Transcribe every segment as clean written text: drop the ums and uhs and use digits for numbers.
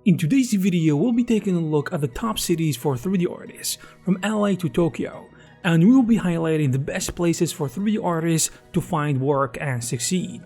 In today's video, we'll be taking a look at the top cities for 3D artists, from LA to Tokyo, and we will be highlighting the best places for 3D artists to find work and succeed.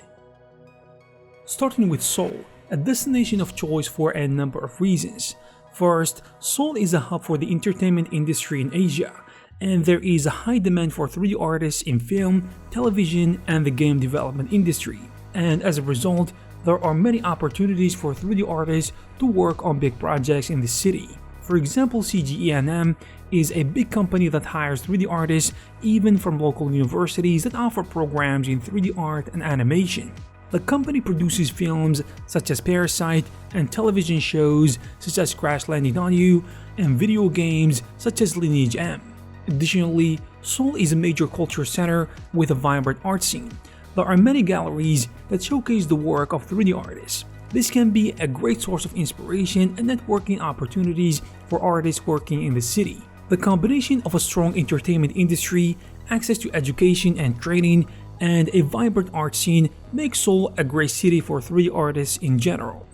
Starting with Seoul, a destination of choice for a number of reasons. First, Seoul is a hub for the entertainment industry in Asia, and there is a high demand for 3D artists in film, television, and the game development industry. And as a result, there are many opportunities for 3D artists to work on big projects in the city. For example, CGENM is a big company that hires 3D artists even from local universities that offer programs in 3D art and animation. The company produces films such as Parasite and television shows such as Crash Landing on You and video games such as Lineage M. Additionally, Seoul is a major culture center with a vibrant art scene. There are many galleries that showcase the work of 3D artists. This can be a great source of inspiration and networking opportunities for artists working in the city. The combination of a strong entertainment industry, access to education and training, and a vibrant art scene makes Seoul a great city for 3D artists in general.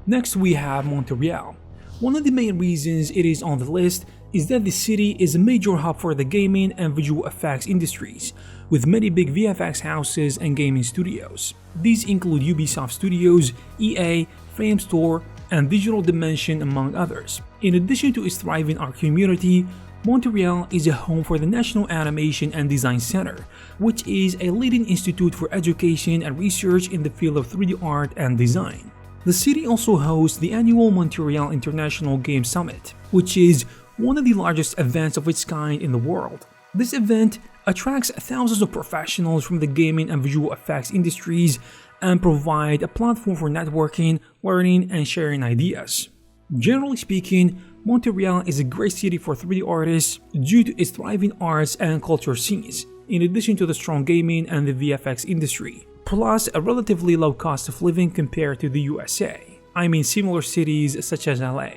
Next, we have Montreal. One of the main reasons it is on the list is that the city is a major hub for the gaming and visual effects industries, with many big VFX houses and gaming studios. These include Ubisoft Studios, EA, Framestore, and Digital Dimension, among others. In addition to its thriving art community, Montreal is a home for the National Animation and Design Center, which is a leading institute for education and research in the field of 3D art and design. The city also hosts the annual Montreal International Game Summit, which is one of the largest events of its kind in the world. This event attracts thousands of professionals from the gaming and visual effects industries and provide a platform for networking, learning, and sharing ideas. Generally speaking, Montreal is a great city for 3D artists due to its thriving arts and culture scenes, in addition to the strong gaming and the VFX industry, plus a relatively low cost of living compared to the USA. I mean similar cities such as LA.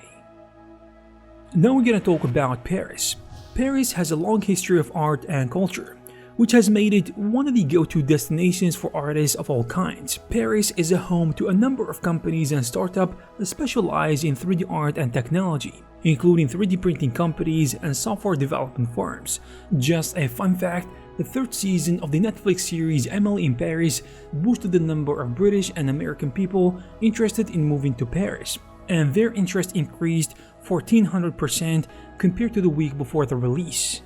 Now we're gonna talk about Paris. Paris has a long history of art and culture, which has made it one of the go-to destinations for artists of all kinds. Paris is a home to a number of companies and startups that specialize in 3D art and technology, including 3D printing companies and software development firms. Just a fun fact, the third season of the Netflix series Emily in Paris boosted the number of British and American people interested in moving to Paris, and their interest increased 1400% compared to the week before the release.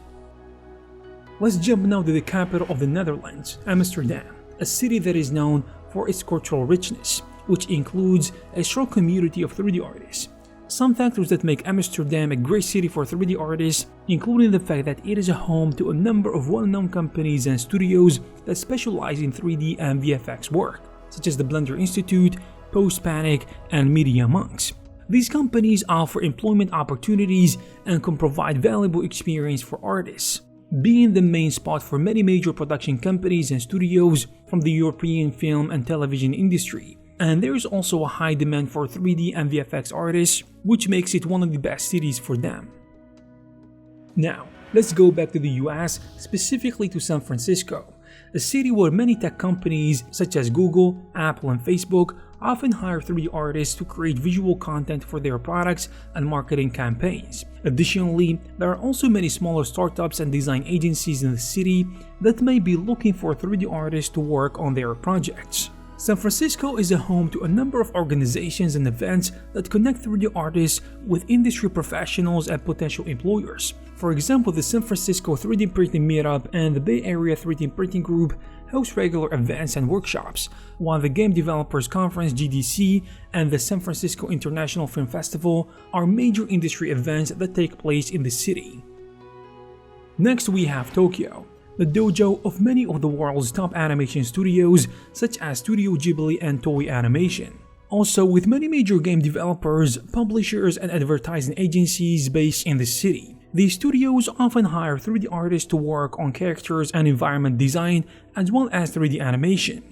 Let's jump now to the capital of the Netherlands, Amsterdam, a city that is known for its cultural richness, which includes a strong community of 3D artists. Some factors that make Amsterdam a great city for 3D artists, including the fact that it is a home to a number of well-known companies and studios that specialize in 3D and VFX work, such as the Blender Institute, Post-Panic, and Media Monks. These companies offer employment opportunities and can provide valuable experience for artists, being the main spot for many major production companies and studios from the European film and television industry. And there is also a high demand for 3D and VFX artists, which makes it one of the best cities for them. Now, let's go back to the US, specifically to San Francisco, a city where many tech companies such as Google, Apple, and Facebook often hire 3D artists to create visual content for their products and marketing campaigns. Additionally, there are also many smaller startups and design agencies in the city that may be looking for 3D artists to work on their projects. San Francisco is a home to a number of organizations and events that connect 3D artists with industry professionals and potential employers. For example, the San Francisco 3D Printing Meetup and the Bay Area 3D Printing Group host regular events and workshops, while the Game Developers Conference GDC and the San Francisco International Film Festival are major industry events that take place in the city. Next, we have Tokyo, the dojo of many of the world's top animation studios such as Studio Ghibli and Toei Animation. Also, with many major game developers, publishers, and advertising agencies based in the city. These studios often hire 3D artists to work on characters and environment design as well as 3D animation.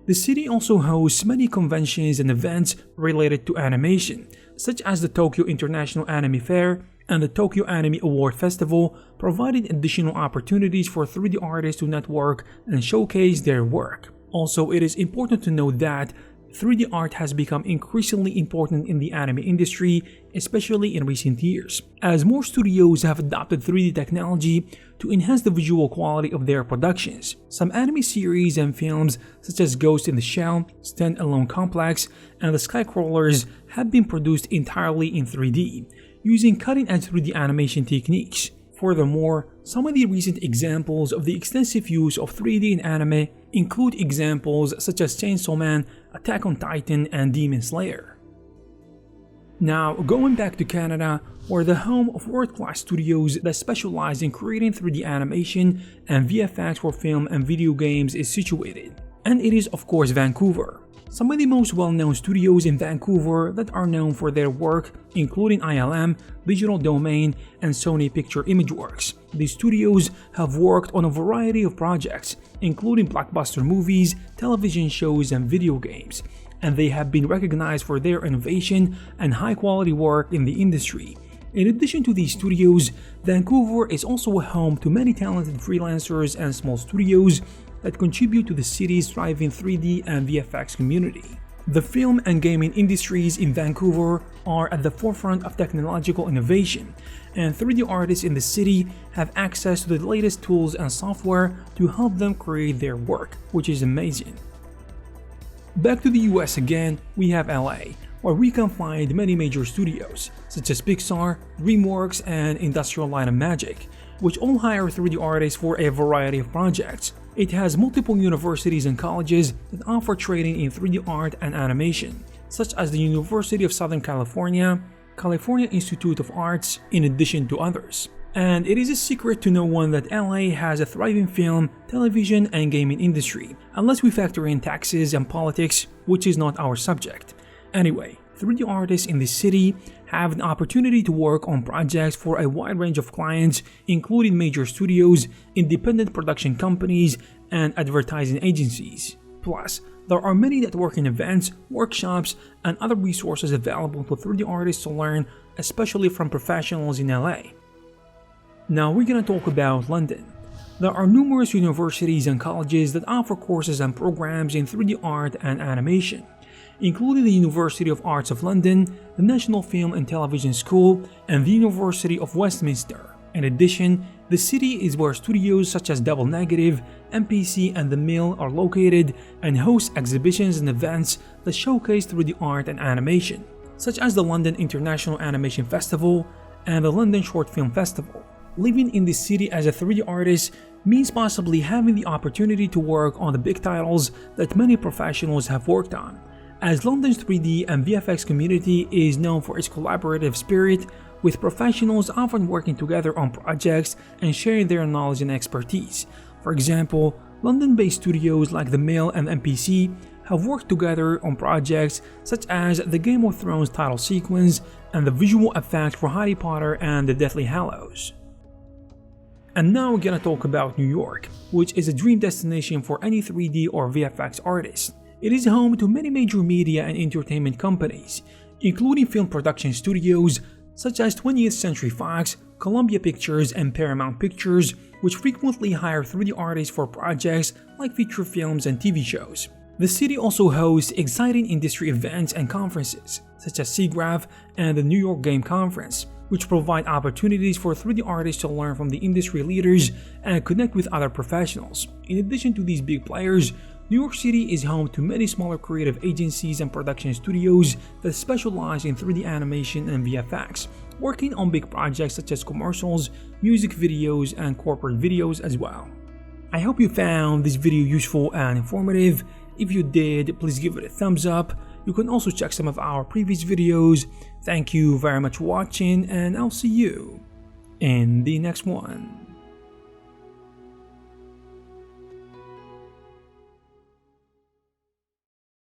The city also hosts many conventions and events related to animation, such as the Tokyo International Anime Fair and the Tokyo Anime Award Festival, providing additional opportunities for 3D artists to network and showcase their work. Also, it is important to note that 3D art has become increasingly important in the anime industry, especially in recent years, as more studios have adopted 3D technology to enhance the visual quality of their productions. Some anime series and films such as Ghost in the Shell, Stand Alone Complex, and The Skycrawlers have been produced entirely in 3D, using cutting-edge 3D animation techniques. Furthermore, some of the recent examples of the extensive use of 3D in anime include examples such as Chainsaw Man, Attack on Titan, and Demon Slayer. Now, going back to Canada, where the home of world-class studios that specialize in creating 3D animation and VFX for film and video games is situated, and it is of course Vancouver. Some of the most well-known studios in Vancouver that are known for their work, including ILM, Digital Domain, and Sony Picture Imageworks. These studios have worked on a variety of projects, including blockbuster movies, television shows, and video games, and they have been recognized for their innovation and high-quality work in the industry. In addition to these studios, Vancouver is also a home to many talented freelancers and small studios that contribute to the city's thriving 3D and VFX community. The film and gaming industries in Vancouver are at the forefront of technological innovation, and 3D artists in the city have access to the latest tools and software to help them create their work, which is amazing. Back to the US again, we have LA, where we can find many major studios, such as Pixar, DreamWorks, and Industrial Light and Magic, which all hire 3D artists for a variety of projects. It has multiple universities and colleges that offer training in 3D art and animation, such as the University of Southern California, California Institute of Arts, in addition to others. And it is a secret to no one that LA has a thriving film, television, and gaming industry, unless we factor in taxes and politics, which is not our subject. Anyway, 3D artists in the city have an opportunity to work on projects for a wide range of clients, including major studios, independent production companies, and advertising agencies. Plus, there are many networking events, workshops, and other resources available to 3D artists to learn, especially from professionals in LA. Now we're gonna talk about London. There are numerous universities and colleges that offer courses and programs in 3D art and animation, including the University of Arts of London, the National Film and Television School, and the University of Westminster. In addition, the city is where studios such as Double Negative, MPC, and The Mill are located and host exhibitions and events that showcase 3D art and animation, such as the London International Animation Festival and the London Short Film Festival. Living in the city as a 3D artist means possibly having the opportunity to work on the big titles that many professionals have worked on, as London's 3D and VFX community is known for its collaborative spirit, with professionals often working together on projects and sharing their knowledge and expertise. For example, London-based studios like The Mill and MPC have worked together on projects such as the Game of Thrones title sequence and the visual effects for Harry Potter and the Deathly Hallows. And now we're gonna talk about New York, which is a dream destination for any 3D or VFX artist. It is home to many major media and entertainment companies, including film production studios such as 20th Century Fox, Columbia Pictures, and Paramount Pictures, which frequently hire 3D artists for projects like feature films and TV shows. The city also hosts exciting industry events and conferences, such as SIGGRAPH and the New York Game Conference, which provide opportunities for 3D artists to learn from the industry leaders and connect with other professionals. In addition to these big players, New York City is home to many smaller creative agencies and production studios that specialize in 3D animation and VFX, working on big projects such as commercials, music videos, and corporate videos as well. I hope you found this video useful and informative. If you did, please give it a thumbs up. You can also check some of our previous videos. Thank you very much for watching, and I'll see you in the next one.